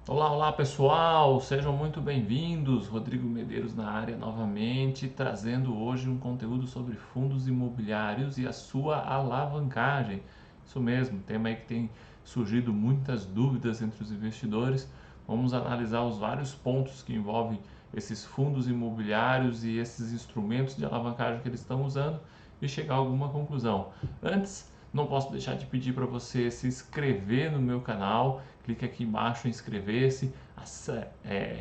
Olá, olá pessoal, sejam muito bem-vindos. Rodrigo Medeiros na área novamente, trazendo hoje um conteúdo sobre fundos imobiliários e a sua alavancagem. Isso mesmo, tema aí que tem surgido muitas dúvidas entre os investidores. Vamos analisar os vários pontos que envolvem esses fundos imobiliários e esses instrumentos de alavancagem que eles estão usando e chegar a alguma conclusão. Antes, não posso deixar de pedir para você se inscrever no meu canal. Clique aqui embaixo em inscrever-se,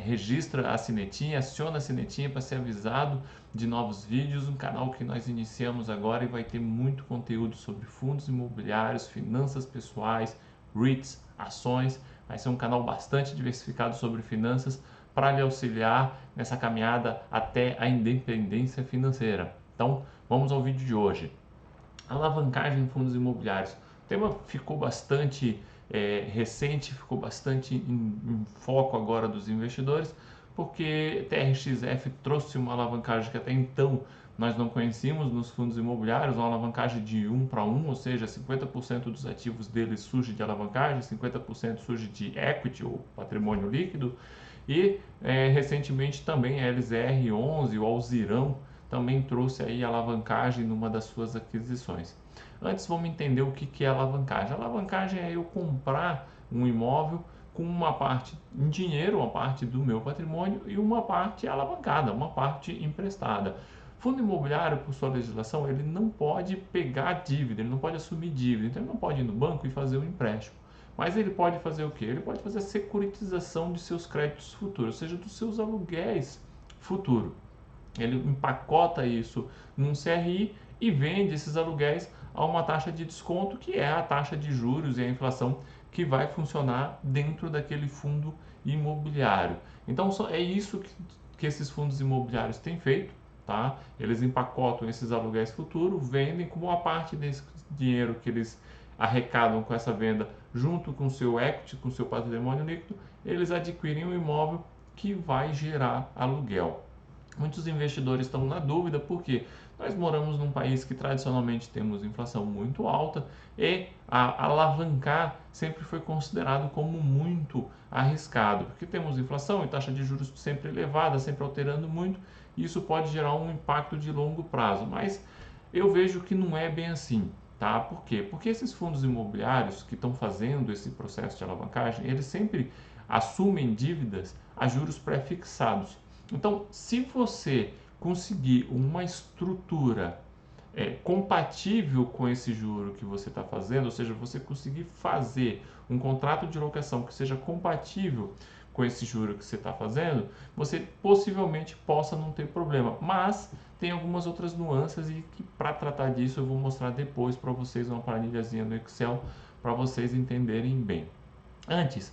registra a sinetinha, aciona a sinetinha para ser avisado de novos vídeos. Um canal que nós iniciamos agora e vai ter muito conteúdo sobre fundos imobiliários, finanças pessoais, REITs, ações. Vai ser um canal bastante diversificado sobre finanças para lhe auxiliar nessa caminhada até a independência financeira. Então, vamos ao vídeo de hoje. Alavancagem em fundos imobiliários. O tema ficou bastante recente, ficou bastante em foco agora dos investidores, porque TRXF trouxe uma alavancagem que até então nós não conhecíamos nos fundos imobiliários, uma alavancagem de 1 para 1, ou seja, 50% dos ativos deles surge de alavancagem, 50% surge de equity ou patrimônio líquido, e recentemente também a LZR11, o Alzirão, também trouxe aí alavancagem numa das suas aquisições. Antes vamos entender o que é alavancagem. A alavancagem é eu comprar um imóvel com uma parte em dinheiro, uma parte do meu patrimônio e uma parte alavancada, uma parte emprestada. Fundo imobiliário, por sua legislação, ele não pode pegar dívida, ele não pode assumir dívida, então ele não pode ir no banco e fazer um empréstimo. Mas ele pode fazer o quê? Ele pode fazer a securitização de seus créditos futuros, ou seja, dos seus aluguéis futuros. Ele empacota isso num CRI e vende esses aluguéis a uma taxa de desconto, que é a taxa de juros e a inflação que vai funcionar dentro daquele fundo imobiliário. Então é isso que esses fundos imobiliários têm feito, tá? Eles empacotam esses aluguéis futuros, vendem com uma parte desse dinheiro que eles arrecadam com essa venda, junto com o seu equity, com o seu patrimônio líquido, eles adquirem um imóvel que vai gerar aluguel. Muitos investidores estão na dúvida porque nós moramos num país que tradicionalmente temos inflação muito alta e alavancar sempre foi considerado como muito arriscado, porque temos inflação e taxa de juros sempre elevada, sempre alterando muito, e isso pode gerar um impacto de longo prazo, mas eu vejo que não é bem assim. Tá? Por quê? Porque esses fundos imobiliários que estão fazendo esse processo de alavancagem, eles sempre assumem dívidas a juros pré-fixados. Então, se você conseguir uma estrutura compatível com esse juro que você está fazendo, ou seja, você conseguir fazer um contrato de locação que seja compatível com esse juro que você está fazendo, você possivelmente possa não ter problema. Mas tem algumas outras nuances e que para tratar disso eu vou mostrar depois para vocês uma planilhazinha no Excel para vocês entenderem bem. Antes,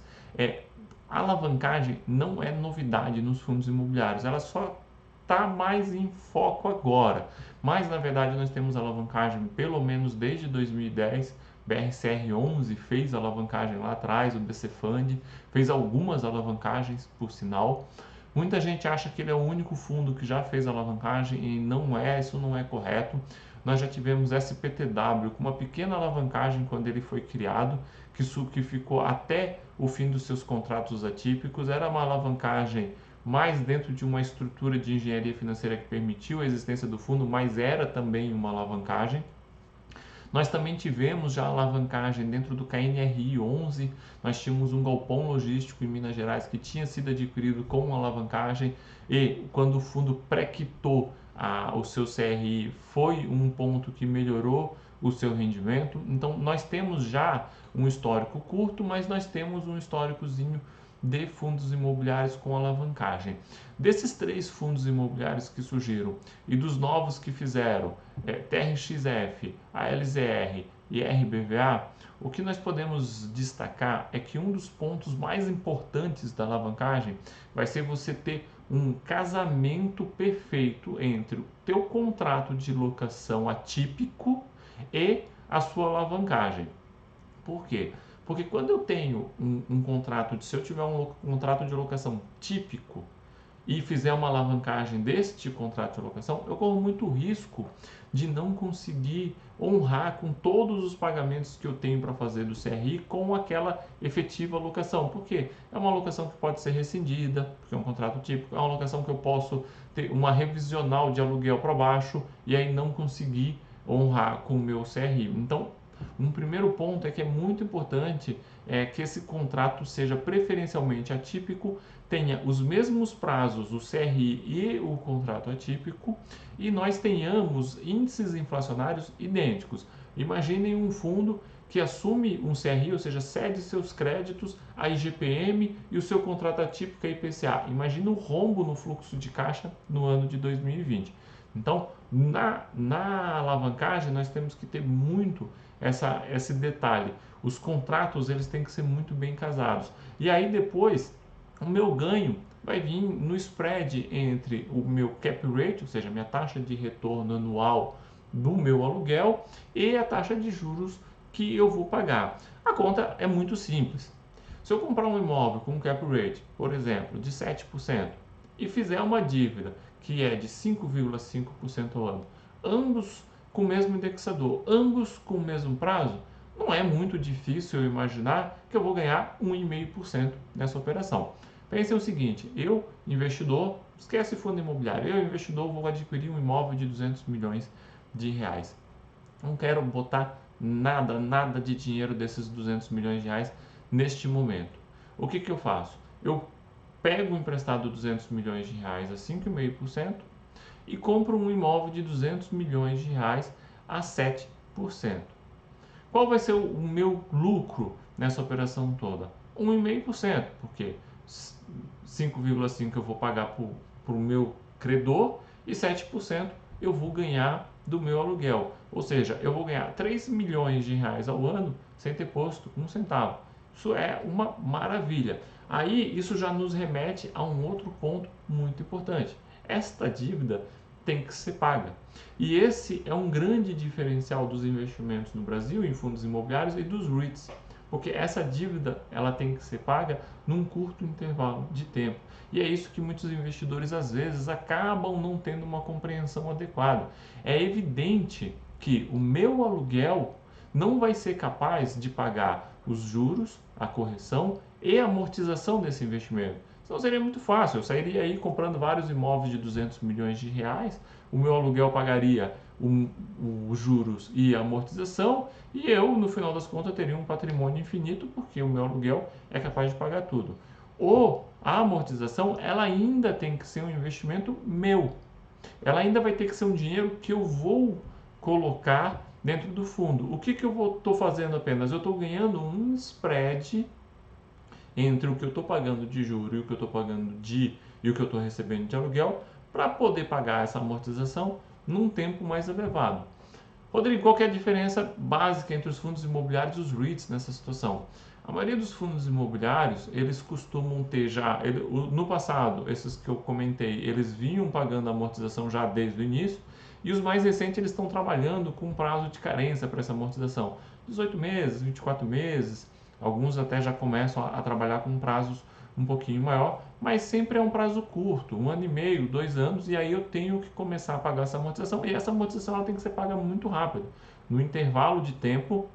a alavancagem não é novidade nos fundos imobiliários, ela só está mais em foco agora. Mas na verdade nós temos alavancagem pelo menos desde 2010. BRCR11 fez alavancagem lá atrás, o BC Fund fez algumas alavancagens, por sinal. Muita gente acha que ele é o único fundo que já fez alavancagem e não é, isso não é correto. Nós já tivemos SPTW com uma pequena alavancagem quando ele foi criado, que ficou até o fim dos seus contratos atípicos. Era uma alavancagem mais dentro de uma estrutura de engenharia financeira que permitiu a existência do fundo, mas era também uma alavancagem. Nós também tivemos já alavancagem dentro do KNRI 11, nós tínhamos um galpão logístico em Minas Gerais que tinha sido adquirido com alavancagem e quando o fundo pré-quitou o seu CRI foi um ponto que melhorou o seu rendimento. Então nós temos já um histórico curto, mas nós temos um históricozinho de fundos imobiliários com alavancagem. Desses três fundos imobiliários que surgiram e dos novos que fizeram, TRXF, ALZR e RBVA, o que nós podemos destacar é que um dos pontos mais importantes da alavancagem vai ser você ter um casamento perfeito entre o teu contrato de locação atípico e a sua alavancagem. Por quê? Porque quando eu tenho um contrato, se eu tiver um contrato de locação típico, e fizer uma alavancagem deste contrato de alocação, eu corro muito risco de não conseguir honrar com todos os pagamentos que eu tenho para fazer do CRI com aquela efetiva alocação. Por quê? É uma alocação que pode ser rescindida, porque é um contrato típico, é uma alocação que eu posso ter uma revisional de aluguel para baixo e aí não conseguir honrar com o meu CRI. Então, um primeiro ponto é que é muito importante que esse contrato seja preferencialmente atípico, tenha os mesmos prazos, o CRI e o contrato atípico, e nós tenhamos índices inflacionários idênticos. Imaginem um fundo que assume um CRI, ou seja, cede seus créditos a IGPM e o seu contrato atípico a IPCA. Imagina o rombo no fluxo de caixa no ano de 2020. Então, na alavancagem, nós temos que ter muito esse detalhe. Os contratos eles têm que ser muito bem casados. E aí depois, o meu ganho vai vir no spread entre o meu cap rate, ou seja, minha taxa de retorno anual do meu aluguel, e a taxa de juros que eu vou pagar. A conta é muito simples. Se eu comprar um imóvel com um cap rate, por exemplo, de 7%, e fizer uma dívida que é de 5,5% ao ano, ambos com o mesmo indexador, ambos com o mesmo prazo, não é muito difícil eu imaginar que eu vou ganhar 1,5% nessa operação. Pense o seguinte, eu, investidor, esquece fundo imobiliário, eu, investidor, vou adquirir um imóvel de 200 milhões de reais. Não quero botar nada de dinheiro desses 200 milhões de reais neste momento. O que eu faço? Eu pego emprestado 200 milhões de reais a 5,5% e compro um imóvel de 200 milhões de reais a 7%. Qual vai ser o meu lucro nessa operação toda? 1,5%, porque 5,5% eu vou pagar para o meu credor e 7% eu vou ganhar do meu aluguel. Ou seja, eu vou ganhar 3 milhões de reais ao ano sem ter posto um centavo. Isso é uma maravilha. Aí isso já nos remete a um outro ponto muito importante. Esta dívida tem que ser paga. E esse é um grande diferencial dos investimentos no Brasil em fundos imobiliários e dos REITs, porque essa dívida ela tem que ser paga num curto intervalo de tempo. E é isso que muitos investidores às vezes acabam não tendo uma compreensão adequada. É evidente que o meu aluguel não vai ser capaz de pagar os juros, a correção e a amortização desse investimento. Então seria muito fácil, eu sairia aí comprando vários imóveis de 200 milhões de reais, o meu aluguel pagaria os juros e a amortização, e eu, no final das contas, teria um patrimônio infinito, porque o meu aluguel é capaz de pagar tudo. Ou a amortização, ela ainda tem que ser um investimento meu. Ela ainda vai ter que ser um dinheiro que eu vou colocar dentro do fundo. O que eu estou fazendo apenas? Eu estou ganhando um spread entre o que eu estou pagando de juro e o que eu estou pagando e o que eu estou recebendo de aluguel para poder pagar essa amortização num tempo mais elevado. Rodrigo, qual que é a diferença básica entre os fundos imobiliários e os REITs nessa situação? A maioria dos fundos imobiliários, eles costumam ter já, no passado, esses que eu comentei, eles vinham pagando a amortização já desde o início, e os mais recentes eles estão trabalhando com um prazo de carência para essa amortização. 18 meses, 24 meses, alguns até já começam a trabalhar com prazos um pouquinho maior, mas sempre é um prazo curto, 1 ano e meio, 2 anos, e aí eu tenho que começar a pagar essa amortização, e essa amortização ela tem que ser paga muito rápido, no intervalo de tempo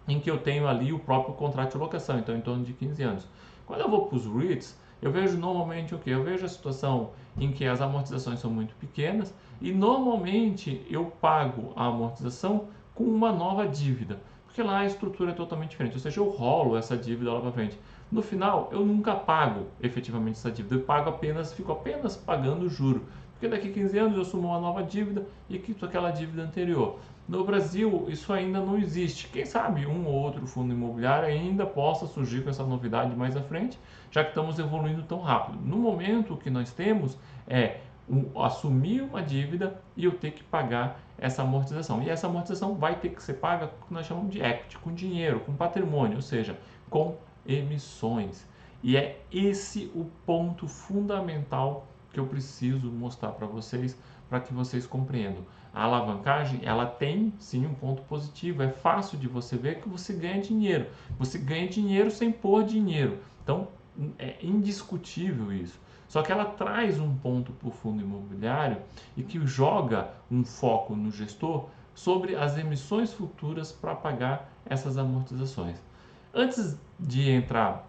em que eu tenho ali o próprio contrato de locação, então em torno de 15 anos. Quando eu vou para os REITs, eu vejo normalmente o que? Eu vejo a situação em que as amortizações são muito pequenas e normalmente eu pago a amortização com uma nova dívida, porque lá a estrutura é totalmente diferente, ou seja, eu rolo essa dívida lá para frente. No final, eu nunca pago efetivamente essa dívida, eu pago apenas, fico apenas pagando o juro, porque daqui a 15 anos eu assumo uma nova dívida e quito aquela dívida anterior. No Brasil, isso ainda não existe. Quem sabe um ou outro fundo imobiliário ainda possa surgir com essa novidade mais à frente, já que estamos evoluindo tão rápido. No momento, o que nós temos é assumir uma dívida e eu ter que pagar essa amortização. E essa amortização vai ter que ser paga com o que nós chamamos de equity, com dinheiro, com patrimônio, ou seja, com emissões. E é esse o ponto fundamental que eu preciso mostrar para vocês, para que vocês compreendam. A alavancagem, ela tem sim um ponto positivo, é fácil de você ver que você ganha dinheiro. Você ganha dinheiro sem pôr dinheiro. Então, é indiscutível isso. Só que ela traz um ponto para o fundo imobiliário e que joga um foco no gestor sobre as emissões futuras para pagar essas amortizações. Antes de entrar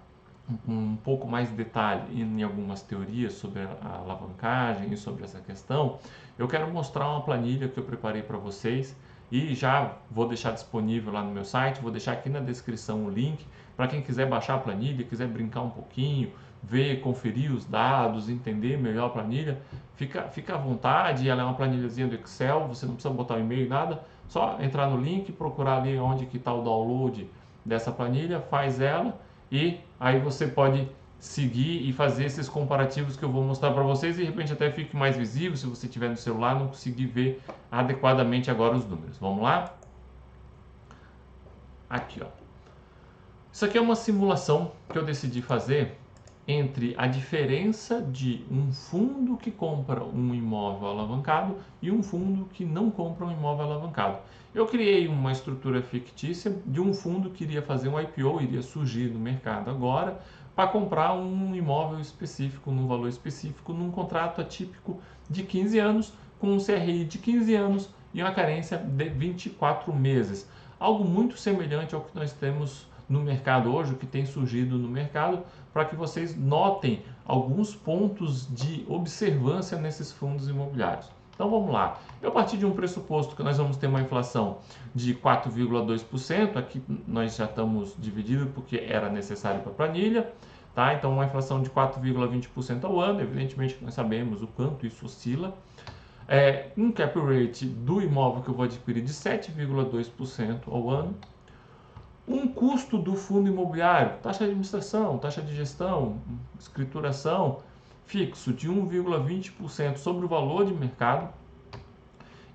um pouco mais de detalhe em algumas teorias sobre a alavancagem e sobre essa questão, eu quero mostrar uma planilha que eu preparei para vocês e já vou deixar disponível lá no meu site, vou deixar aqui na descrição o link para quem quiser baixar a planilha, quiser brincar um pouquinho, ver, conferir os dados, entender melhor a planilha, fica à vontade, ela é uma planilhazinha do Excel, você não precisa botar o e-mail, nada, só entrar no link, procurar ali onde que está o download dessa planilha, faz ela e aí você pode seguir e fazer esses comparativos que eu vou mostrar para vocês e de repente até fique mais visível se você tiver no celular não conseguir ver adequadamente agora os números. Vamos lá? Aqui, ó. Isso aqui é uma simulação que eu decidi fazer entre a diferença de um fundo que compra um imóvel alavancado e um fundo que não compra um imóvel alavancado. Eu criei uma estrutura fictícia de um fundo que iria fazer um IPO, iria surgir no mercado agora, para comprar um imóvel específico, num valor específico, num contrato atípico de 15 anos, com um CRI de 15 anos e uma carência de 24 meses. Algo muito semelhante ao que nós temos no mercado hoje, o que tem surgido no mercado, para que vocês notem alguns pontos de observância nesses fundos imobiliários. Então vamos lá. Eu parti de um pressuposto que nós vamos ter uma inflação de 4,2%, aqui nós já estamos divididos porque era necessário para a planilha, tá? Então uma inflação de 4,20% ao ano, evidentemente nós sabemos o quanto isso oscila. Um cap rate do imóvel que eu vou adquirir de 7,2% ao ano. Um custo do fundo imobiliário, taxa de administração, taxa de gestão, escrituração, fixo de 1,20% sobre o valor de mercado.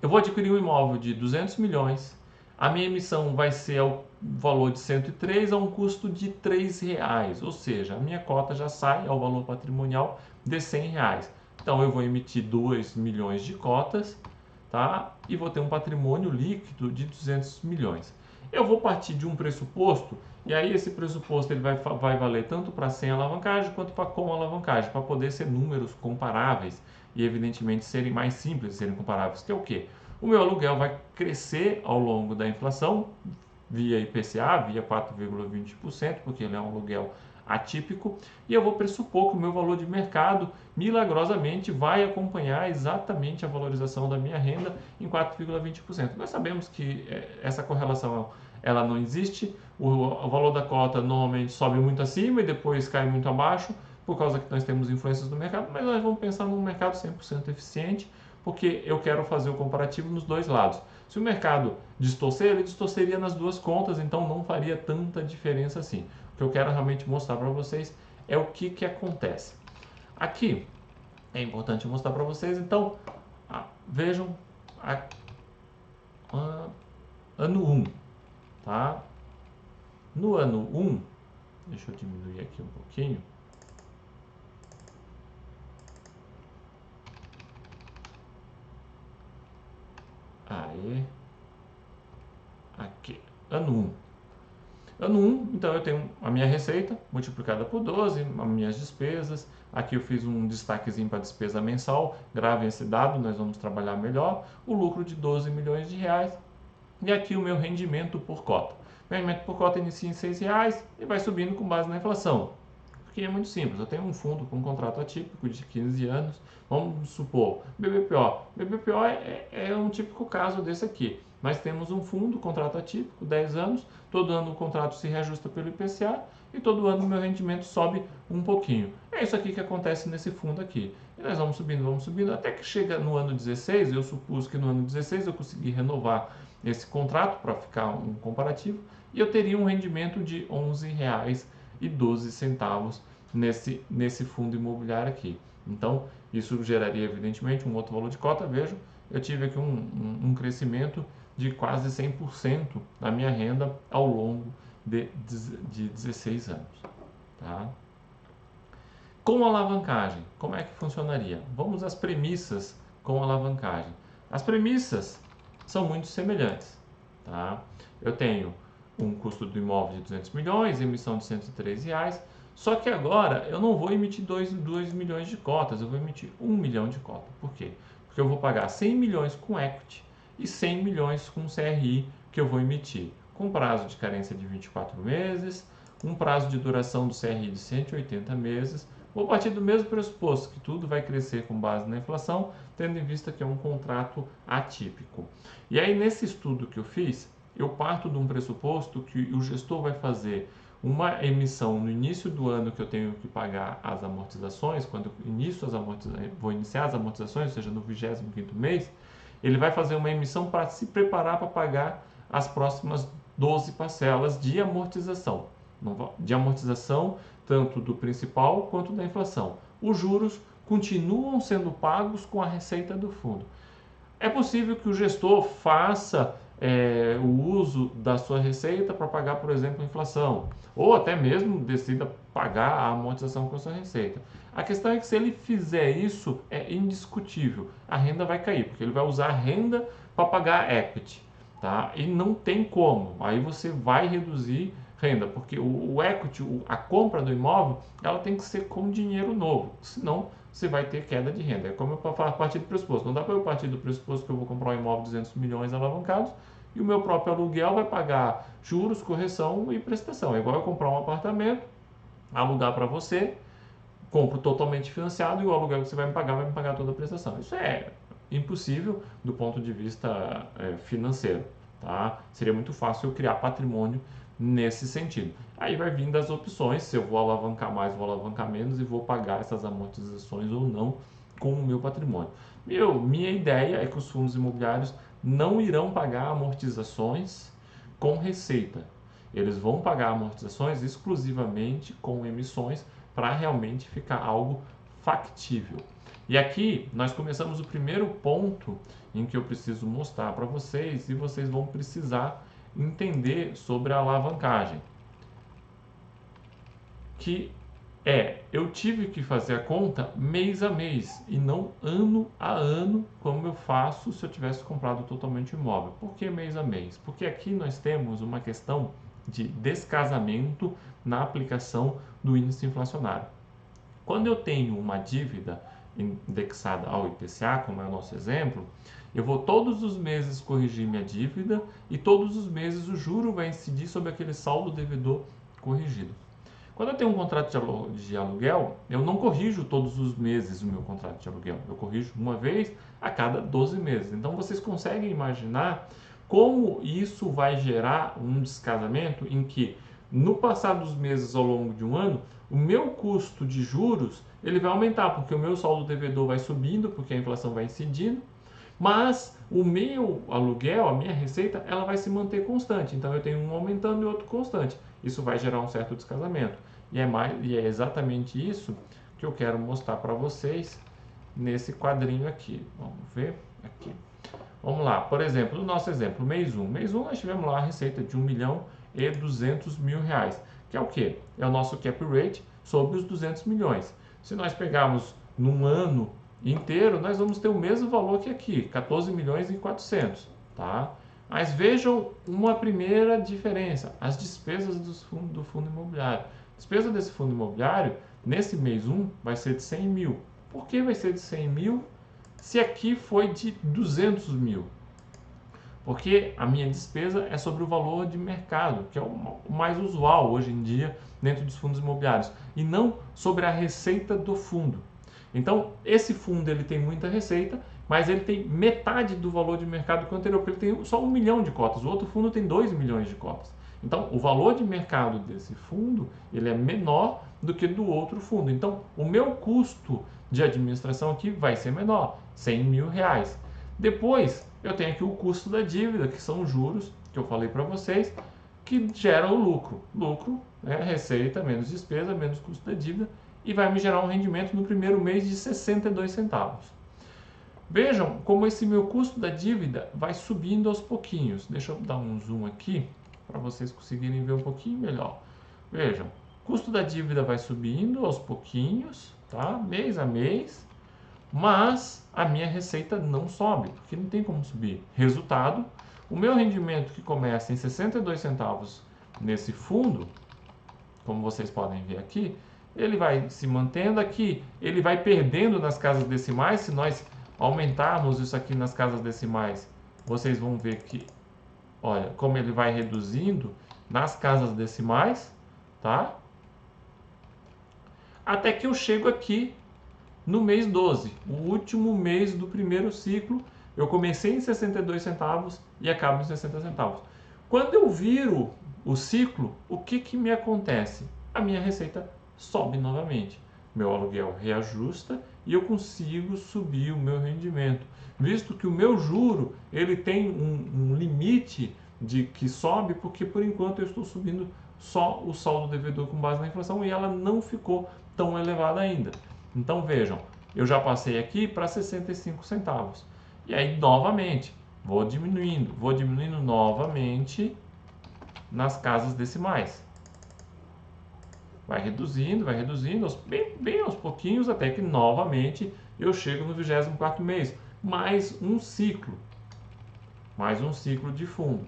Eu vou adquirir um imóvel de 200 milhões, a minha emissão vai ser ao valor de 103 a um custo de R$3, ou seja, a minha cota já sai ao valor patrimonial de R$100. Então eu vou emitir 2 milhões de cotas, tá? E vou ter um patrimônio líquido de 200 milhões. Eu vou partir de um pressuposto, e aí esse pressuposto ele vai valer tanto para sem alavancagem quanto para com alavancagem, para poder ser números comparáveis e evidentemente serem mais simples de serem comparáveis, que é o quê? O meu aluguel vai crescer ao longo da inflação, via IPCA, via 4,20%, porque ele é um aluguel atípico, e eu vou pressupor que o meu valor de mercado milagrosamente vai acompanhar exatamente a valorização da minha renda em 4,20%. Nós sabemos que essa correlação ela não existe, o valor da cota normalmente sobe muito acima e depois cai muito abaixo, por causa que nós temos influências do mercado, mas nós vamos pensar num mercado 100% eficiente, porque eu quero fazer o comparativo nos dois lados. Se o mercado distorcer, ele distorceria nas duas contas, então não faria tanta diferença assim. O que eu quero realmente mostrar para vocês é o que acontece. Aqui é importante mostrar para vocês, então, vejam ano 1, tá? No ano 1, deixa eu diminuir aqui um pouquinho. Aí, aqui, ano 1. Ano 1, então eu tenho a minha receita multiplicada por 12, as minhas despesas. Aqui eu fiz um destaquezinho para despesa mensal, gravem esse dado, nós vamos trabalhar melhor. O lucro de 12 milhões de reais. E aqui o meu rendimento por cota. O rendimento por cota inicia em R$6 e vai subindo com base na inflação. Porque é muito simples, eu tenho um fundo com um contrato atípico de 15 anos, vamos supor, BBPO. BBPO é um típico caso desse aqui. Nós temos um fundo, contrato atípico, 10 anos, todo ano o contrato se reajusta pelo IPCA e todo ano o meu rendimento sobe um pouquinho. É isso aqui que acontece nesse fundo aqui. E nós vamos subindo, até que chega no ano 16, eu supus que no ano 16 eu consegui renovar esse contrato para ficar um comparativo, e eu teria um rendimento de R$11,12 nesse fundo imobiliário aqui. Então, isso geraria, evidentemente, um outro valor de cota. Vejam, eu tive aqui um crescimento de quase 100% na minha renda ao longo de 16 anos. Tá? Com alavancagem, como é que funcionaria? Vamos às premissas com alavancagem. As premissas são muito semelhantes. Tá? Eu tenho um custo do imóvel de 200 milhões, emissão de R$103, Só que agora eu não vou emitir 2 milhões de cotas, eu vou emitir 1 milhão de cotas. Por quê? Porque eu vou pagar 100 milhões com equity e 100 milhões com CRI que eu vou emitir, com prazo de carência de 24 meses, um prazo de duração do CRI de 180 meses. Vou partir do mesmo pressuposto, que tudo vai crescer com base na inflação, tendo em vista que é um contrato atípico. E aí, nesse estudo que eu fiz, eu parto de um pressuposto que o gestor vai fazer uma emissão no início do ano que eu tenho que pagar as amortizações, quando eu vou iniciar as amortizações, ou seja, no 25º mês, ele vai fazer uma emissão para se preparar para pagar as próximas 12 parcelas de amortização. De amortização tanto do principal quanto da inflação. Os juros continuam sendo pagos com a receita do fundo. É possível que o gestor faça o uso da sua receita para pagar, por exemplo, a inflação, ou até mesmo decida pagar a amortização com a sua receita. A questão é que se ele fizer isso, é indiscutível, a renda vai cair, porque ele vai usar a renda para pagar a equity, tá? E não tem como, aí você vai reduzir renda, porque o equity, a compra do imóvel, ela tem que ser com dinheiro novo, senão você vai ter queda de renda. É como eu partir do pressuposto. Não dá para eu partir do pressuposto que eu vou comprar um imóvel de 200 milhões alavancados e o meu próprio aluguel vai pagar juros, correção e prestação. É igual eu comprar um apartamento, alugar para você, compro totalmente financiado e o aluguel que você vai me pagar toda a prestação. Isso é impossível do ponto de vista financeiro. Tá? Seria muito fácil eu criar patrimônio nesse sentido. Aí vai vir das opções, se eu vou alavancar mais, vou alavancar menos e vou pagar essas amortizações ou não com o meu patrimônio. Minha ideia é que os fundos imobiliários não irão pagar amortizações com receita. Eles vão pagar amortizações exclusivamente com emissões para realmente ficar algo factível. E aqui nós começamos o primeiro ponto em que eu preciso mostrar para vocês e vocês vão precisar entender sobre a alavancagem, que eu tive que fazer a conta mês a mês e não ano a ano, como eu faço se eu tivesse comprado totalmente imóvel. Por que mês a mês? Porque aqui nós temos uma questão de descasamento na aplicação do índice inflacionário. Quando eu tenho uma dívida indexada ao IPCA, como é o nosso exemplo, eu vou todos os meses corrigir minha dívida e todos os meses o juro vai incidir sobre aquele saldo devedor corrigido. Quando eu tenho um contrato de aluguel, eu não corrijo todos os meses o meu contrato de aluguel. Eu corrijo uma vez a cada 12 meses. Então vocês conseguem imaginar como isso vai gerar um descasamento em que, no passar dos meses ao longo de um ano, o meu custo de juros ele vai aumentar, porque o meu saldo devedor vai subindo, porque a inflação vai incidindo, mas o meu aluguel, a minha receita, ela vai se manter constante. Então eu tenho um aumentando e outro constante. Isso vai gerar um certo descasamento. E é exatamente isso que eu quero mostrar para vocês nesse quadrinho aqui. Vamos ver aqui. Vamos lá, por exemplo, no nosso exemplo, mês 1. Mês 1 nós tivemos lá a receita de R$1.200.000, que é o quê? É o nosso cap rate sobre os 200 milhões. Se nós pegarmos num ano inteiro, nós vamos ter o mesmo valor que aqui, 14.400.000, tá? Mas vejam uma primeira diferença, as despesas do fundo imobiliário. A despesa desse fundo imobiliário, nesse mês 1, vai ser de 100 mil. Por que vai ser de 100 mil se aqui foi de 200 mil? Porque a minha despesa é sobre o valor de mercado, que é o mais usual hoje em dia dentro dos fundos imobiliários, e não sobre a receita do fundo. Então, esse fundo ele tem muita receita, mas ele tem metade do valor de mercado que o anterior, porque ele tem só 1 milhão de cotas, o outro fundo tem 2 milhões de cotas. Então, o valor de mercado desse fundo ele é menor do que do outro fundo. Então, o meu custo de administração aqui vai ser menor, R$100 mil. Depois, eu tenho aqui o custo da dívida, que são os juros, que eu falei para vocês, que geram o lucro. Lucro, receita, menos despesa, menos custo da dívida, e vai me gerar um rendimento no primeiro mês de 62 centavos. Vejam como esse meu custo da dívida vai subindo aos pouquinhos. Deixa eu dar um zoom aqui, para vocês conseguirem ver um pouquinho melhor. Vejam, custo da dívida vai subindo aos pouquinhos, tá? Mês a mês, mas a minha receita não sobe, porque não tem como subir. Resultado, o meu rendimento que começa em 62 centavos nesse fundo, como vocês podem ver aqui, ele vai se mantendo aqui, ele vai perdendo nas casas decimais. Se nós aumentarmos isso aqui nas casas decimais, vocês vão ver que, olha, como ele vai reduzindo nas casas decimais, tá? Até que eu chego aqui no mês 12, o último mês do primeiro ciclo. Eu comecei em 62 centavos e acabo em 60 centavos. Quando eu viro o ciclo, o que me acontece? A minha receita sobe novamente. Meu aluguel reajusta e eu consigo subir o meu rendimento. Visto que o meu juro ele tem um limite de que sobe, porque por enquanto eu estou subindo só o saldo devedor com base na inflação e ela não ficou tão elevada ainda. Então vejam, eu já passei aqui para 65 centavos. E aí novamente, vou diminuindo novamente nas casas decimais. Vai reduzindo, bem aos pouquinhos, até que novamente eu chego no 24º mês. Mais um ciclo de fundo.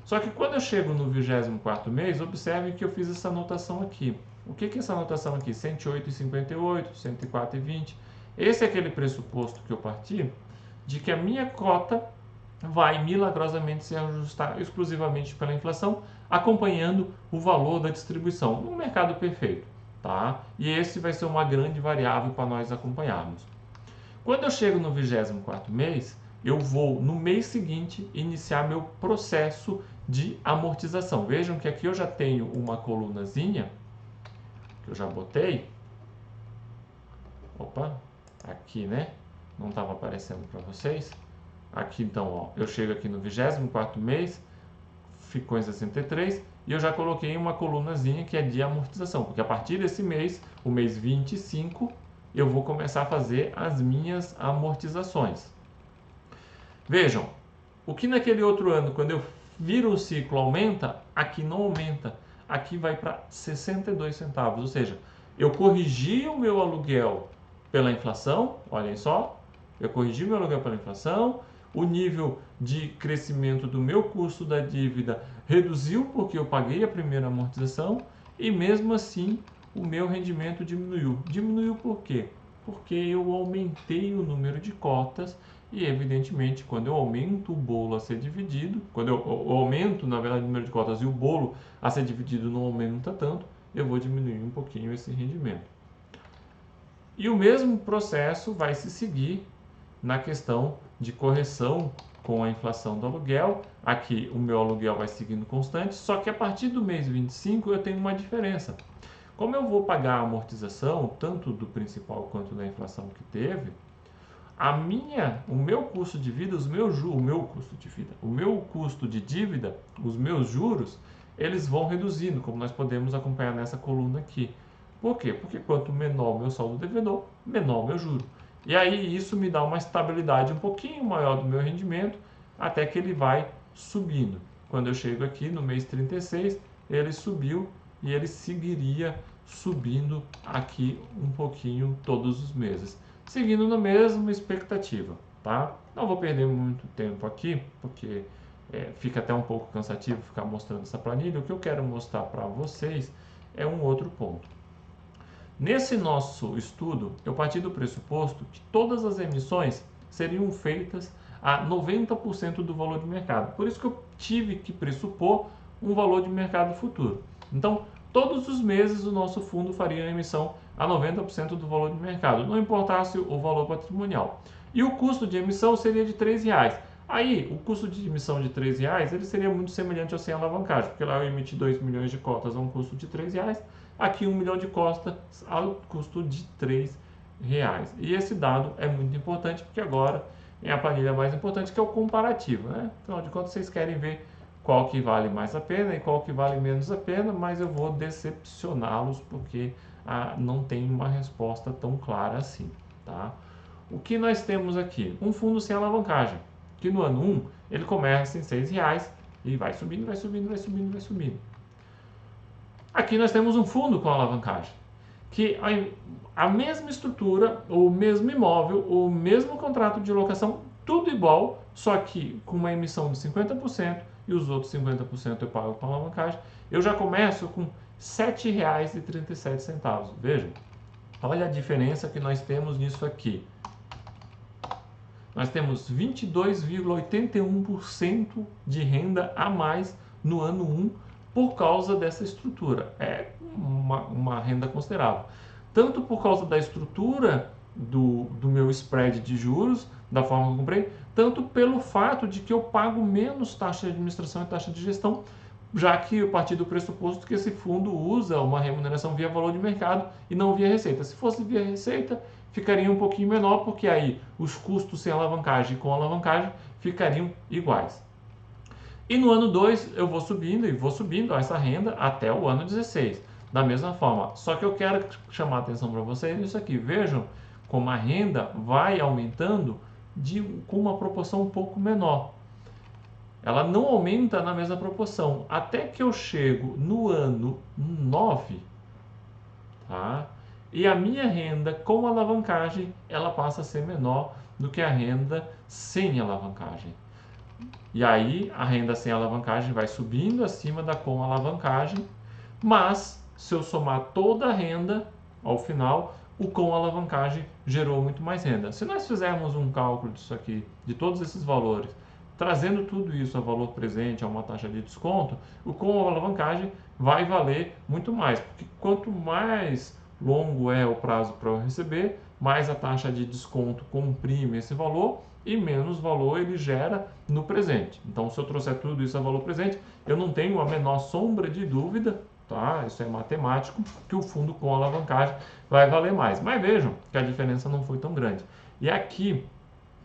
Só que quando eu chego no 24º mês, observe que eu fiz essa anotação aqui. O que é essa anotação aqui? 108,58, 104,20. Esse é aquele pressuposto que eu parti de que a minha cota vai milagrosamente se ajustar exclusivamente pela inflação, acompanhando o valor da distribuição no mercado perfeito, tá? E esse vai ser uma grande variável para nós acompanharmos. Quando eu chego no 24º mês, eu vou no mês seguinte iniciar meu processo de amortização. Vejam que aqui eu já tenho uma colunazinha que eu já botei. Opa, aqui, né? Não estava aparecendo para vocês. Aqui então, ó, eu chego aqui no 24º mês, ficou em 63 e eu já coloquei uma colunazinha que é de amortização, porque a partir desse mês, o mês 25, eu vou começar a fazer as minhas amortizações. Vejam, o que naquele outro ano, quando eu viro o ciclo, aumenta, aqui não aumenta, aqui vai para 62 centavos, ou seja, eu corrigi o meu aluguel pela inflação, olhem só, eu corrigi o meu aluguel pela inflação, o nível de crescimento do meu custo da dívida reduziu porque eu paguei a primeira amortização e mesmo assim o meu rendimento diminuiu. Diminuiu por quê? Porque eu aumentei o número de cotas e evidentemente quando eu aumento o bolo a ser dividido, quando eu aumento na verdade o número de cotas e o bolo a ser dividido não aumenta tanto, eu vou diminuir um pouquinho esse rendimento. E o mesmo processo vai se seguir na questão de correção com a inflação do aluguel. Aqui o meu aluguel vai seguindo constante, só que a partir do mês 25 eu tenho uma diferença. Como eu vou pagar a amortização, tanto do principal quanto da inflação que teve, o meu custo de vida, o meu custo de dívida, os meus juros, eles vão reduzindo, como nós podemos acompanhar nessa coluna aqui. Por quê? Porque quanto menor o meu saldo devedor, menor o meu juro. E aí isso me dá uma estabilidade um pouquinho maior do meu rendimento, até que ele vai subindo. Quando eu chego aqui no mês 36, ele subiu e ele seguiria subindo aqui um pouquinho todos os meses, seguindo na mesma expectativa, tá? Não vou perder muito tempo aqui, porque fica até um pouco cansativo ficar mostrando essa planilha. O que eu quero mostrar para vocês é um outro ponto. Nesse nosso estudo, eu parti do pressuposto que todas as emissões seriam feitas a 90% do valor de mercado. Por isso que eu tive que pressupor um valor de mercado futuro. Então, todos os meses o nosso fundo faria a emissão a 90% do valor de mercado, não importasse o valor patrimonial. E o custo de emissão seria de R$3. Aí, o custo de emissão de R$3 ele seria muito semelhante ao sem alavancagem, porque lá eu emiti 2 milhões de cotas a um custo de R$3, aqui 1 milhão de cotas ao custo de R$3. E esse dado é muito importante, porque agora é a planilha mais importante, que é o comparativo, né? Afinal de contas, vocês querem ver qual que vale mais a pena e qual que vale menos a pena, mas eu vou decepcioná-los, porque não tem uma resposta tão clara assim, tá? O que nós temos aqui? Um fundo sem alavancagem, que no ano 1 ele começa em R$6 e vai subindo, vai subindo, vai subindo, vai subindo. Aqui nós temos um fundo com alavancagem, que a mesma estrutura, o mesmo imóvel, o mesmo contrato de locação, tudo igual, só que com uma emissão de 50% e os outros 50% eu pago com alavancagem. Eu já começo com R$ 7,37. Vejam, olha a diferença que nós temos nisso aqui. Nós temos 22,81% de renda a mais no ano 1 por causa dessa estrutura. É uma renda considerável. Tanto por causa da estrutura do meu spread de juros, da forma que eu comprei, tanto pelo fato de que eu pago menos taxa de administração e taxa de gestão, já que eu parti do pressuposto que esse fundo usa uma remuneração via valor de mercado e não via receita. Se fosse via receita, ficaria um pouquinho menor, porque aí os custos sem alavancagem e com alavancagem ficariam iguais. E no ano 2 eu vou subindo essa renda até o ano 16, da mesma forma. Só que eu quero chamar a atenção para vocês nisso aqui. Vejam como a renda vai aumentando com uma proporção um pouco menor. Ela não aumenta na mesma proporção, até que eu chego no ano 9, tá? E a minha renda com alavancagem, ela passa a ser menor do que a renda sem alavancagem. E aí a renda sem alavancagem vai subindo acima da com alavancagem, mas se eu somar toda a renda, ao final, o com alavancagem gerou muito mais renda. Se nós fizermos um cálculo disso aqui, de todos esses valores, trazendo tudo isso a valor presente, a uma taxa de desconto, o com alavancagem vai valer muito mais, porque quanto mais longo é o prazo para eu receber, mais a taxa de desconto comprime esse valor e menos valor ele gera no presente. Então, se eu trouxer tudo isso a valor presente, eu não tenho a menor sombra de dúvida, tá? Isso é matemático, que o fundo com alavancagem vai valer mais. Mas vejam que a diferença não foi tão grande. E aqui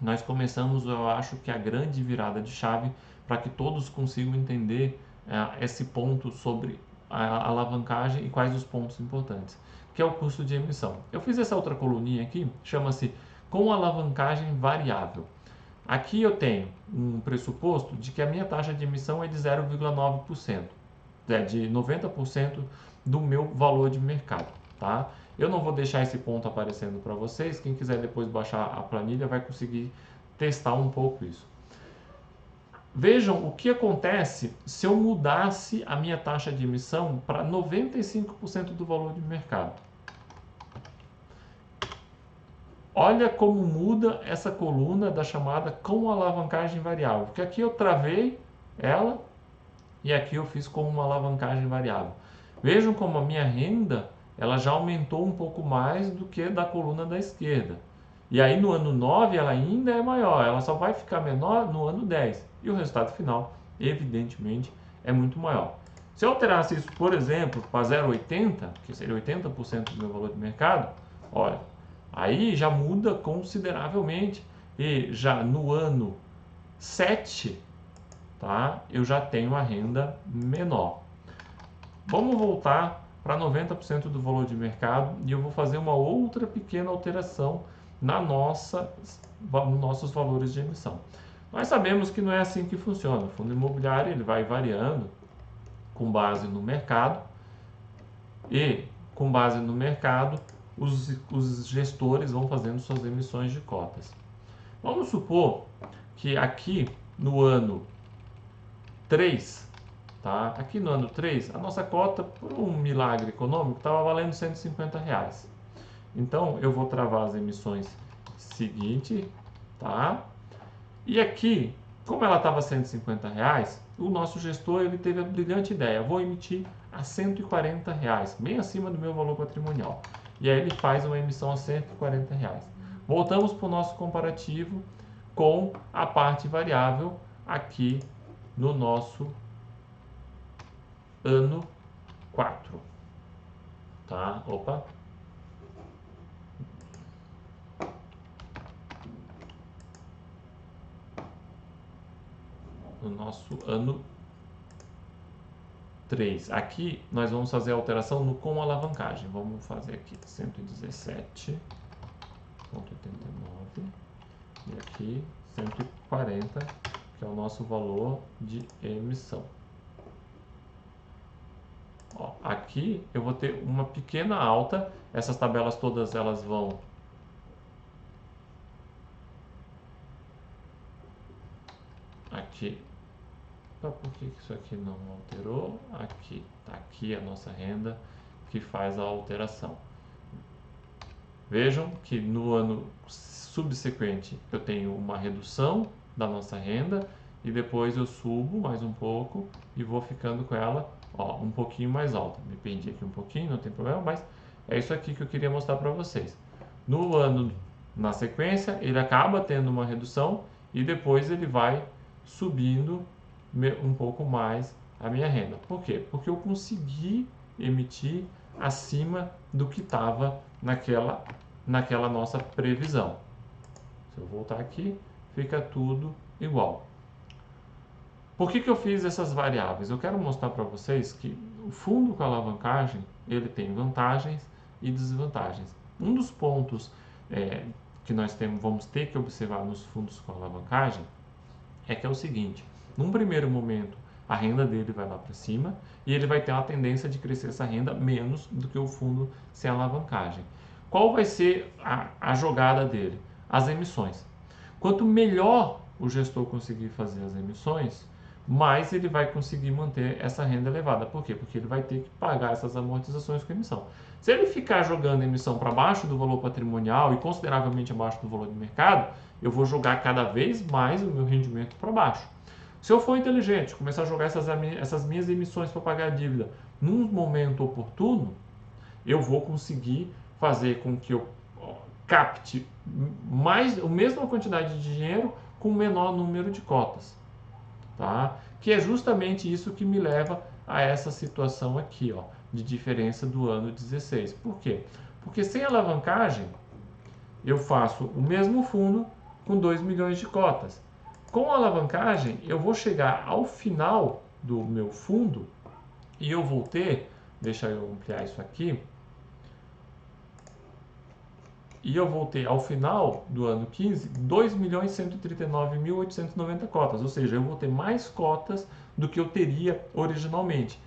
nós começamos, eu acho que a grande virada de chave para que todos consigam entender esse ponto sobre a alavancagem e quais os pontos importantes, que é o custo de emissão. Eu fiz essa outra coluninha aqui, chama-se com alavancagem variável. Aqui eu tenho um pressuposto de que a minha taxa de emissão é de 0,9%, de 90% do meu valor de mercado, tá? Eu não vou deixar esse ponto aparecendo para vocês. Quem quiser depois baixar a planilha vai conseguir testar um pouco isso. Vejam o que acontece se eu mudasse a minha taxa de emissão para 95% do valor de mercado. Olha como muda essa coluna da chamada com alavancagem variável. Porque aqui eu travei ela e aqui eu fiz com uma alavancagem variável. Vejam como a minha renda ela já aumentou um pouco mais do que da coluna da esquerda. E aí no ano 9 ela ainda é maior, ela só vai ficar menor no ano 10. E o resultado final, evidentemente, é muito maior. Se eu alterasse isso, por exemplo, para 0,80, que seria 80% do meu valor de mercado, olha, aí já muda consideravelmente. E já no ano 7, tá, eu já tenho a renda menor. Vamos voltar para 90% do valor de mercado e eu vou fazer uma outra pequena alteração nos nossos valores de emissão. Nós sabemos que não é assim que funciona. O fundo imobiliário ele vai variando com base no mercado e com base no mercado os gestores vão fazendo suas emissões de cotas. Vamos supor que aqui no ano 3, tá? Aqui no ano 3, a nossa cota, por um milagre econômico, estava valendo R$150. Então, eu vou travar as emissões seguinte, tá? E aqui, como ela estava R$150, o nosso gestor ele teve a brilhante ideia, vou emitir a R$140, bem acima do meu valor patrimonial. E aí ele faz uma emissão a R$140. Voltamos para o nosso comparativo com a parte variável aqui no nosso ano 4, tá? Opa! No nosso ano 3. Aqui nós vamos fazer a alteração no com alavancagem. Vamos fazer aqui 117,89 e aqui 140, que é o nosso valor de emissão. Ó, aqui eu vou ter uma pequena alta, essas tabelas todas elas vão aqui Por que isso aqui não alterou? Aqui, tá aqui a nossa renda que faz a alteração. Vejam que no ano subsequente eu tenho uma redução da nossa renda e depois eu subo mais um pouco e vou ficando com ela um pouquinho mais alta. Me perdi aqui um pouquinho, não tem problema, mas é isso aqui que eu queria mostrar para vocês. No ano, na sequência, ele acaba tendo uma redução e depois ele vai subindo um pouco mais a minha renda. Por quê? Porque eu consegui emitir acima do que estava naquela nossa previsão. Se eu voltar aqui, fica tudo igual. Por que eu fiz essas variáveis? Eu quero mostrar para vocês que o fundo com alavancagem, ele tem vantagens e desvantagens. Um dos pontos que nós vamos ter que observar nos fundos com alavancagem é que é o seguinte: num primeiro momento, a renda dele vai lá para cima e ele vai ter uma tendência de crescer essa renda menos do que o fundo sem alavancagem. Qual vai ser a jogada dele? As emissões. Quanto melhor o gestor conseguir fazer as emissões, mais ele vai conseguir manter essa renda elevada. Por quê? Porque ele vai ter que pagar essas amortizações com emissão. Se ele ficar jogando a emissão para baixo do valor patrimonial e consideravelmente abaixo do valor de mercado, eu vou jogar cada vez mais o meu rendimento para baixo. Se eu for inteligente, começar a jogar essas minhas emissões para pagar a dívida num momento oportuno, eu vou conseguir fazer com que eu capte a mesma quantidade de dinheiro com o menor número de cotas. Tá? Que é justamente isso que me leva a essa situação aqui, de diferença do ano 16. Por quê? Porque sem alavancagem, eu faço o mesmo fundo com 2 milhões de cotas. Com a alavancagem, eu vou chegar ao final do meu fundo e eu vou ter, deixa eu ampliar isso aqui, e eu vou ter ao final do ano 15, 2.139.890 cotas, ou seja, eu vou ter mais cotas do que eu teria originalmente.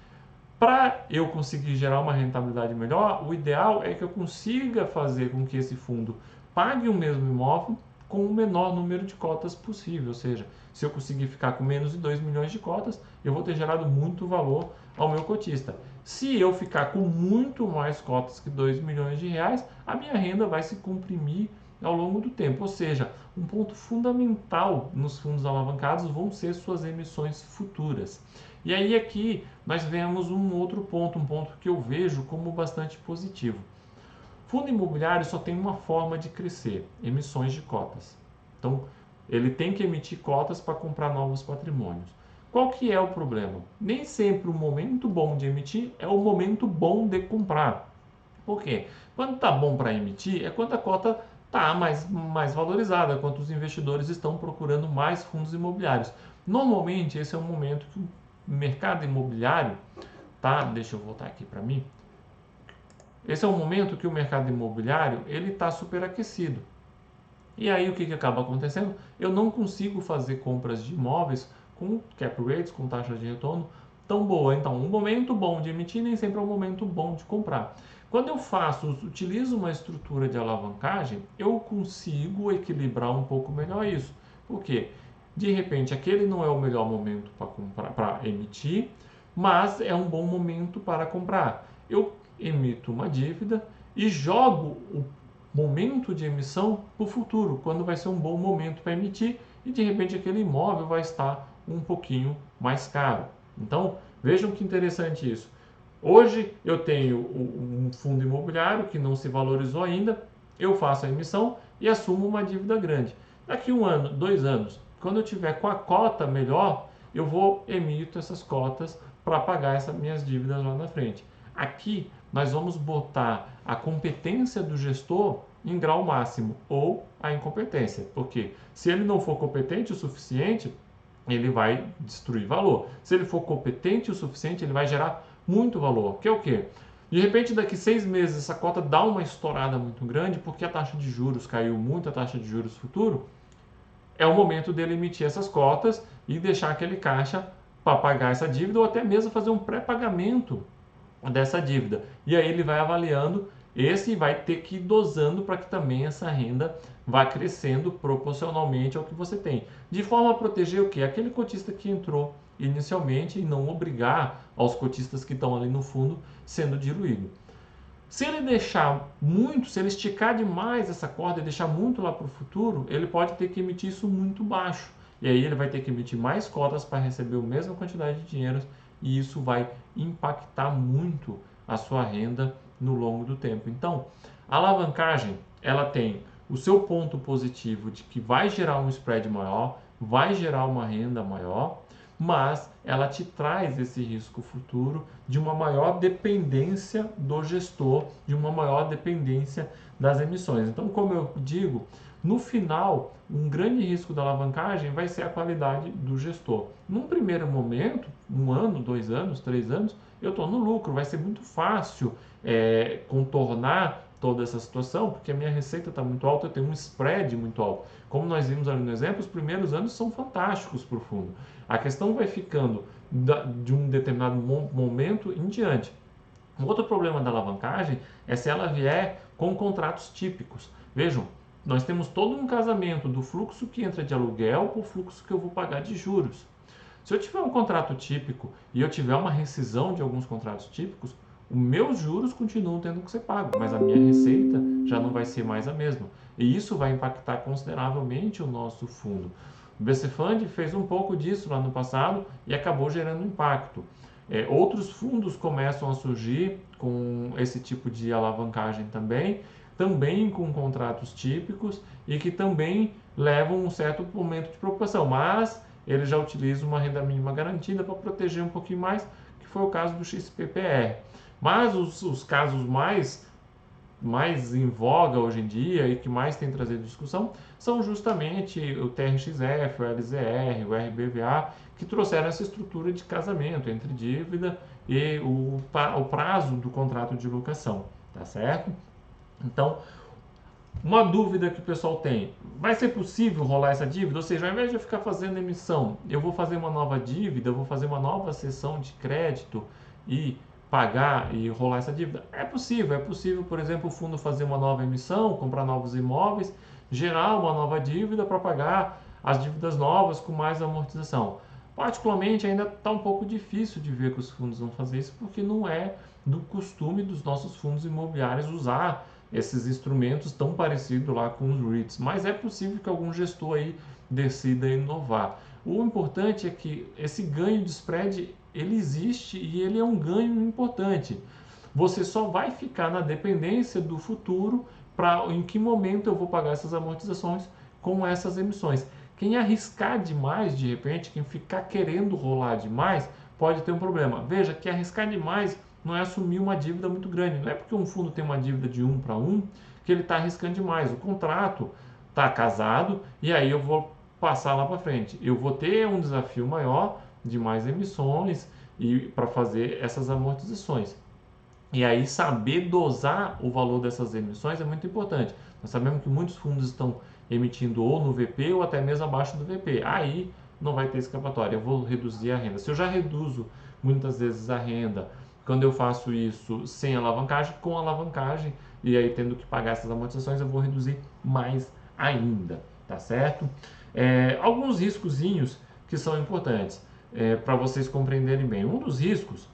Para eu conseguir gerar uma rentabilidade melhor, o ideal é que eu consiga fazer com que esse fundo pague o mesmo imóvel com o menor número de cotas possível, ou seja, se eu conseguir ficar com menos de 2 milhões de cotas, eu vou ter gerado muito valor ao meu cotista. Se eu ficar com muito mais cotas que 2 milhões de reais, a minha renda vai se comprimir ao longo do tempo. Ou seja, um ponto fundamental nos fundos alavancados vão ser suas emissões futuras. E aí aqui nós vemos um outro ponto, um ponto que eu vejo como bastante positivo. Fundo imobiliário só tem uma forma de crescer, emissões de cotas. Então, ele tem que emitir cotas para comprar novos patrimônios. Qual que é o problema? Nem sempre o momento bom de emitir é o momento bom de comprar. Por quê? Quando está bom para emitir é quando a cota está mais valorizada, quando os investidores estão procurando mais fundos imobiliários. Normalmente esse é o momento que o mercado imobiliário, deixa eu voltar aqui para mim. Esse é o momento que o mercado imobiliário ele está superaquecido. E aí o que acaba acontecendo? Eu não consigo fazer compras de imóveis com cap rates, com taxa de retorno tão boa. Então, um momento bom de emitir nem sempre é um momento bom de comprar. Quando eu utilizo uma estrutura de alavancagem, eu consigo equilibrar um pouco melhor isso. Por quê? De repente, aquele não é o melhor momento para emitir, mas é um bom momento para comprar. Eu emito uma dívida e jogo o momento de emissão para o futuro, quando vai ser um bom momento para emitir e de repente aquele imóvel vai estar um pouquinho mais caro. Então, vejam que interessante isso. Hoje eu tenho um fundo imobiliário que não se valorizou ainda, eu faço a emissão e assumo uma dívida grande. Daqui 1 ano, 2 anos, quando eu tiver com a cota melhor, eu emito essas cotas para pagar essas minhas dívidas lá na frente. Aqui nós vamos botar a competência do gestor em grau máximo ou a incompetência, porque se ele não for competente o suficiente, ele vai destruir valor. Se ele for competente o suficiente, ele vai gerar muito valor, que é o quê? De repente, daqui 6 meses, essa cota dá uma estourada muito grande, porque a taxa de juros caiu muito, a taxa de juros futuro, é o momento dele emitir essas cotas e deixar aquele caixa para pagar essa dívida ou até mesmo fazer um pré-pagamento dessa dívida. E aí ele vai avaliando esse e vai ter que ir dosando para que também essa renda vá crescendo proporcionalmente ao que você tem. De forma a proteger o quê? Aquele cotista que entrou inicialmente e não obrigar aos cotistas que estão ali no fundo sendo diluído. Se ele deixar muito, se ele esticar demais essa corda e deixar muito lá para o futuro, ele pode ter que emitir isso muito baixo. E aí ele vai ter que emitir mais cotas para receber a mesma quantidade de dinheiro e isso vai impactar muito a sua renda no longo do tempo. Então, a alavancagem, ela tem o seu ponto positivo de que vai gerar um spread maior, vai gerar uma renda maior, mas ela te traz esse risco futuro de uma maior dependência do gestor, de uma maior dependência das emissões. Então, como eu digo, no final, um grande risco da alavancagem vai ser a qualidade do gestor. Num primeiro momento, 1 ano, 2 anos, 3 anos, eu estou no lucro, vai ser muito fácil contornar toda essa situação, porque a minha receita está muito alta, eu tenho um spread muito alto. Como nós vimos ali no exemplo, os primeiros anos são fantásticos para o fundo. A questão vai ficando de um determinado momento em diante. Um outro problema da alavancagem é se ela vier com contratos típicos. Vejam, nós temos todo um casamento do fluxo que entra de aluguel com o fluxo que eu vou pagar de juros. Se eu tiver um contrato típico e eu tiver uma rescisão de alguns contratos típicos, os meus juros continuam tendo que ser pagos, mas a minha receita já não vai ser mais a mesma. E isso vai impactar consideravelmente o nosso fundo. O BC Fund fez um pouco disso lá no passado e acabou gerando impacto. Outros fundos começam a surgir com esse tipo de alavancagem também com contratos típicos e que também levam um certo momento de preocupação, mas ele já utiliza uma renda mínima garantida para proteger um pouquinho mais, que foi o caso do XPPR. Mas os casos mais em voga hoje em dia e que mais tem trazido discussão são justamente o TRXF, o LZR, o RBVA, que trouxeram essa estrutura de casamento entre dívida e o prazo do contrato de locação, tá certo? Então, uma dúvida que o pessoal tem, vai ser possível rolar essa dívida? Ou seja, ao invés de eu ficar fazendo emissão, eu vou fazer uma nova dívida, eu vou fazer uma nova cessão de crédito e pagar e rolar essa dívida? É possível, por exemplo, o fundo fazer uma nova emissão, comprar novos imóveis, gerar uma nova dívida para pagar as dívidas novas com mais amortização. Particularmente, ainda está um pouco difícil de ver que os fundos vão fazer isso, porque não é do costume dos nossos fundos imobiliários usar esses instrumentos tão parecidos lá com os REITs, mas é possível que algum gestor aí decida inovar. O importante é que esse ganho de spread, ele existe e ele é um ganho importante. Você só vai ficar na dependência do futuro para em que momento eu vou pagar essas amortizações com essas emissões. Quem arriscar demais, de repente, quem ficar querendo rolar demais, pode ter um problema. Veja que arriscar demais não é assumir uma dívida muito grande. Não é porque um fundo tem uma dívida de 1 para 1 que ele está arriscando demais. O contrato está casado e aí eu vou passar lá para frente. Eu vou ter um desafio maior de mais emissões e para fazer essas amortizações. E aí saber dosar o valor dessas emissões é muito importante. Nós sabemos que muitos fundos estão emitindo ou no VP ou até mesmo abaixo do VP. Aí não vai ter escapatória. Eu vou reduzir a renda. Se eu já reduzo muitas vezes a renda quando eu faço isso sem alavancagem, com alavancagem, e aí tendo que pagar essas amortizações, eu vou reduzir mais ainda, tá certo? Alguns riscozinhos que são importantes para vocês compreenderem bem. Um dos riscos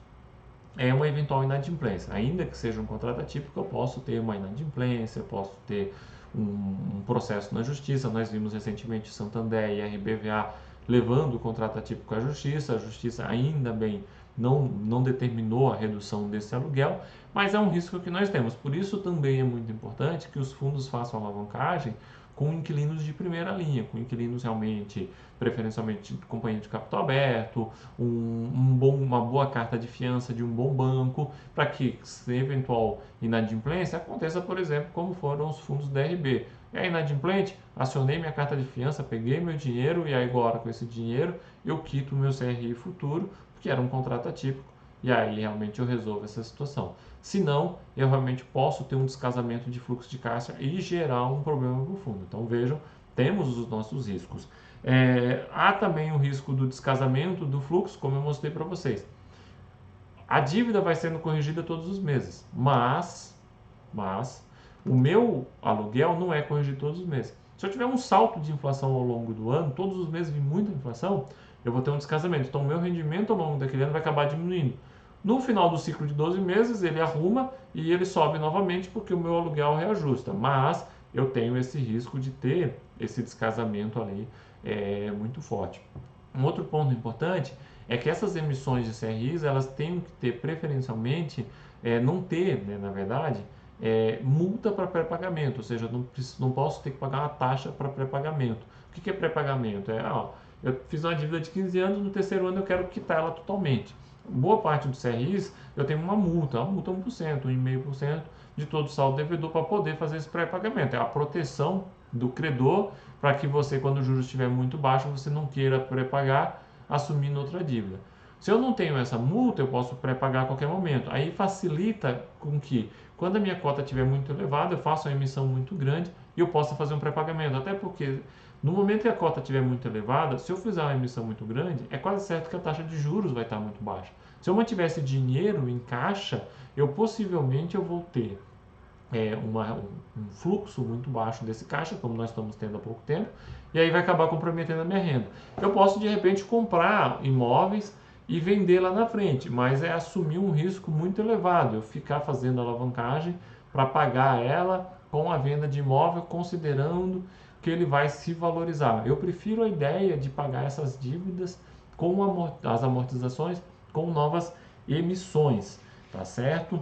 é uma eventual inadimplência. Ainda que seja um contrato atípico, eu posso ter uma inadimplência, eu posso ter um processo na justiça. Nós vimos recentemente Santander e RBVA levando o contrato atípico à justiça. A justiça ainda bem não determinou a redução desse aluguel, mas é um risco que nós temos. Por isso também é muito importante que os fundos façam alavancagem com inquilinos de primeira linha, com inquilinos realmente, preferencialmente de companhia de capital aberto, uma boa carta de fiança de um bom banco, para que, se eventual inadimplência, aconteça, por exemplo, como foram os fundos DRB. É inadimplente, acionei minha carta de fiança, peguei meu dinheiro e agora com esse dinheiro eu quito o meu CRI futuro, porque era um contrato atípico, e aí realmente eu resolvo essa situação. Se não, eu realmente posso ter um descasamento de fluxo de caixa e gerar um problema para o fundo. Então vejam, temos os nossos riscos. Há também o risco do descasamento do fluxo, como eu mostrei para vocês. A dívida vai sendo corrigida todos os meses, mas o meu aluguel não é corrigido todos os meses. Se eu tiver um salto de inflação ao longo do ano, todos os meses vem muita inflação, eu vou ter um descasamento. Então, o meu rendimento ao longo daquele ano vai acabar diminuindo. No final do ciclo de 12 meses, ele arruma e ele sobe novamente porque o meu aluguel reajusta. Mas eu tenho esse risco de ter esse descasamento ali muito forte. Um outro ponto importante é que essas emissões de CRIs, elas têm que ter preferencialmente, não ter, né, na verdade, multa para pré-pagamento, ou seja, não posso ter que pagar uma taxa para pré-pagamento. O que é pré-pagamento? Eu fiz uma dívida de 15 anos, no terceiro ano eu quero quitar ela totalmente. Boa parte dos CRIs eu tenho uma multa 1%, 1,5% de todo o saldo devedor para poder fazer esse pré-pagamento. É a proteção do credor para que você, quando o juros estiver muito baixo, você não queira pré-pagar assumindo outra dívida. Se eu não tenho essa multa, eu posso pré-pagar a qualquer momento. Aí facilita com que, quando a minha cota estiver muito elevada, eu faço uma emissão muito grande e eu possa fazer um pré-pagamento. Até porque, no momento que a cota estiver muito elevada, se eu fizer uma emissão muito grande, é quase certo que a taxa de juros vai estar muito baixa. Se eu mantivesse dinheiro em caixa, possivelmente eu vou ter um fluxo muito baixo desse caixa, como nós estamos tendo há pouco tempo, e aí vai acabar comprometendo a minha renda. Eu posso, de repente, comprar imóveis e vender lá na frente, mas é assumir um risco muito elevado, eu ficar fazendo alavancagem para pagar ela com a venda de imóvel, considerando que ele vai se valorizar. Eu prefiro a ideia de pagar essas dívidas com as amortizações com novas emissões, tá certo?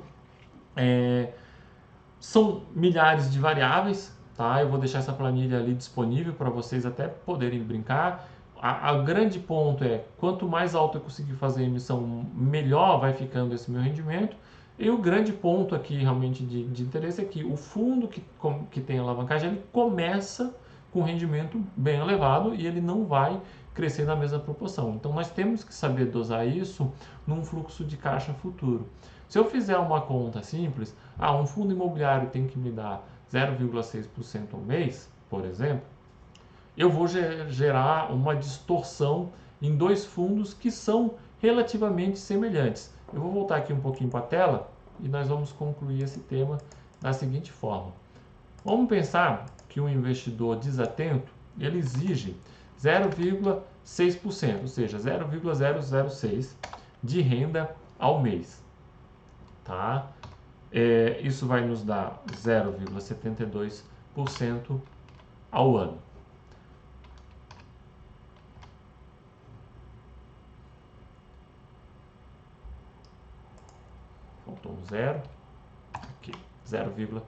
São milhares de variáveis, tá? Eu vou deixar essa planilha ali disponível para vocês até poderem brincar. A grande ponto é, quanto mais alto eu conseguir fazer a emissão, melhor vai ficando esse meu rendimento. E o grande ponto aqui realmente de interesse é que o fundo que tem alavancagem, ele começa com rendimento bem elevado e ele não vai crescer na mesma proporção. Então nós temos que saber dosar isso num fluxo de caixa futuro. Se eu fizer uma conta simples, um fundo imobiliário tem que me dar 0,6% ao mês, por exemplo, eu vou gerar uma distorção em dois fundos que são relativamente semelhantes. Eu vou voltar aqui um pouquinho para a tela e nós vamos concluir esse tema da seguinte forma. Vamos pensar que um investidor desatento, ele exige 0,6%, ou seja, 0,006 de renda ao mês. Tá? Isso vai nos dar 0,72% ao ano. Faltou um zero. Aqui, 0,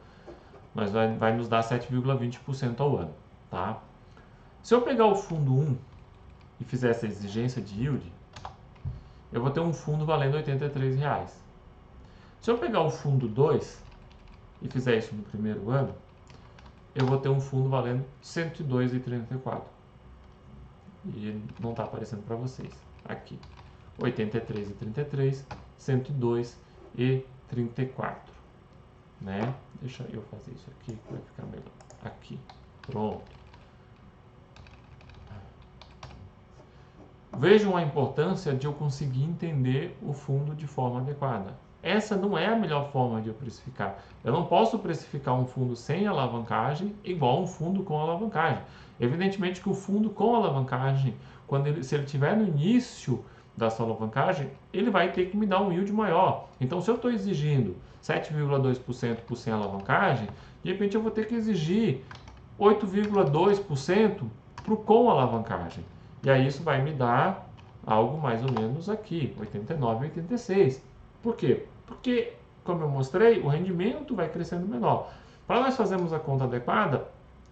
mas vai nos dar 7,20% ao ano. Tá? Se eu pegar o fundo 1 e fizer essa exigência de yield, eu vou ter um fundo valendo R$ 83. Se eu pegar o fundo 2 e fizer isso no primeiro ano, eu vou ter um fundo valendo R$ 102,34. E não está aparecendo para vocês. Aqui, R$ 83,33, R$ 102,34. Né? Deixa eu fazer isso aqui que vai ficar melhor. Aqui, pronto. Vejam a importância de eu conseguir entender o fundo de forma adequada. Essa não é a melhor forma de eu precificar. Eu não posso precificar um fundo sem alavancagem igual um fundo com alavancagem. Evidentemente que o fundo com alavancagem, se ele estiver no início da sua alavancagem, ele vai ter que me dar um yield maior. Então, se eu estou exigindo 7,2% por sem alavancagem, de repente eu vou ter que exigir 8,2% para o com alavancagem. E aí isso vai me dar algo mais ou menos aqui, 89,86. Por quê? Porque, como eu mostrei, o rendimento vai crescendo menor. Para nós fazermos a conta adequada,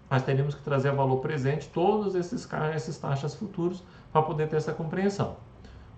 nós teríamos que trazer a valor presente todos esses taxas futuros para poder ter essa compreensão.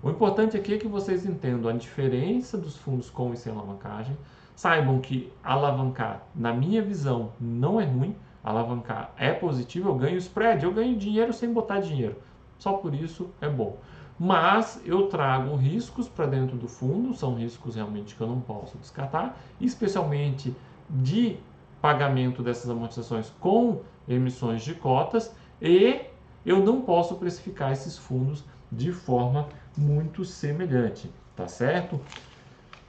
O importante aqui é que vocês entendam a diferença dos fundos com e sem alavancagem, saibam que alavancar, na minha visão, não é ruim, alavancar é positivo, eu ganho spread, eu ganho dinheiro sem botar dinheiro, só por isso é bom. Mas eu trago riscos para dentro do fundo, são riscos realmente que eu não posso descartar, especialmente de pagamento dessas amortizações com emissões de cotas, e eu não posso precificar esses fundos de forma muito semelhante, tá certo?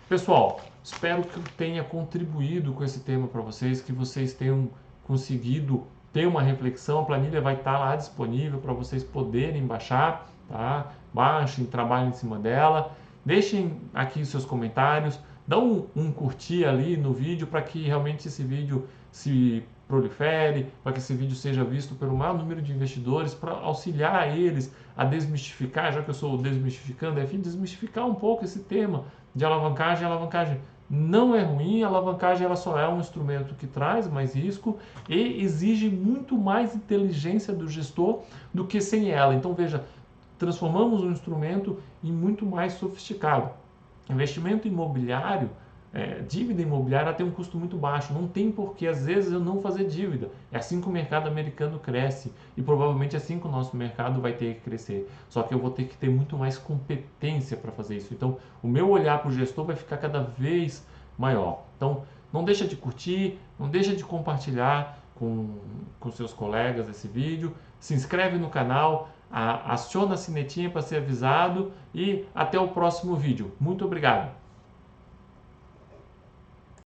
Pessoal, espero que eu tenha contribuído com esse tema para vocês, que vocês tenham conseguido ter uma reflexão. A planilha vai estar lá disponível para vocês poderem baixar. tá? Baixem, trabalhem em cima dela, deixem aqui seus comentários, dão um curtir ali no vídeo para que realmente esse vídeo se prolifere, para que esse vídeo seja visto pelo maior número de investidores, para auxiliar eles a desmistificar, já que eu sou desmistificando, é fim de desmistificar um pouco esse tema de alavancagem. A alavancagem não é ruim, a alavancagem ela só é um instrumento que traz mais risco e exige muito mais inteligência do gestor do que sem ela. Então veja, transformamos um instrumento em muito mais sofisticado. Investimento imobiliário, dívida imobiliária tem um custo muito baixo, não tem porquê às vezes eu não fazer dívida. É assim que o mercado americano cresce e provavelmente é assim que o nosso mercado vai ter que crescer. Só que eu vou ter que ter muito mais competência para fazer isso. Então, o meu olhar para o gestor vai ficar cada vez maior. Então, não deixa de curtir, não deixa de compartilhar com seus colegas esse vídeo, se inscreve no canal, aciona a sinetinha para ser avisado e até o próximo vídeo. Muito obrigado!